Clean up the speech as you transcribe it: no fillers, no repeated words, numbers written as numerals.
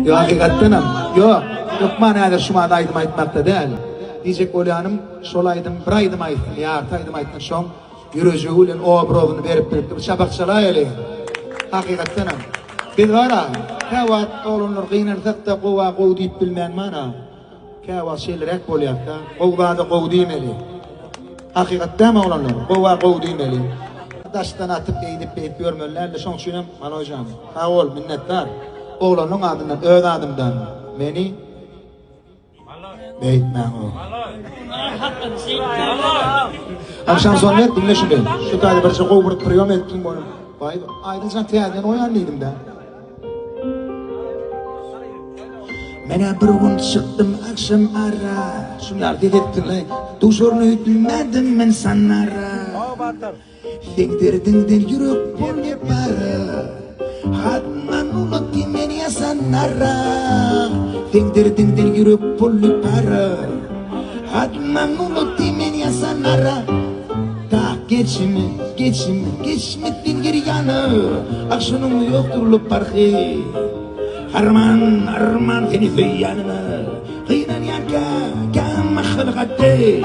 Yo hakikaten yok manada şuma da aydım aytmakta değil. Diyecek olyanım şol aydım bir aydım aytdım yartı aydım aytdım şoň ýürejegi bilen obrowuny berip şabakçala ele. Hakikaten biz wara kawat olanlar gynarsak da gowa gow diýip bilmän mana. Kawat şeýlerek bolýar da gowda gow diýmeli. Hakikaten olanlar gowa gow diýmeli. Daşdan atıp eýdip görmelerle şoň üçin mana hocam. Ha ol minnetdar. Oğlanın adından, öz adımdan beni beytmän o. Akşam sonra dinle şimdi. Şu tane bir şey kovuruk priyom ettim bunu. Vay aydıncan teyden oyanlıydım da. Mene bir gün çıktım akşam ara. Şunlar dedettin lan. Duşurunu ütülmedim men sanara. Dingdir yürek bolye para. Hatman ulut meni sanara. Dingdir yürek bolye para. Hatman ulut meni sanara. Geçmedin geri yanı. Akşunum yoktur lu parhi. Arman seni feyyanına. Kıynan yanka, kam mahal gadde.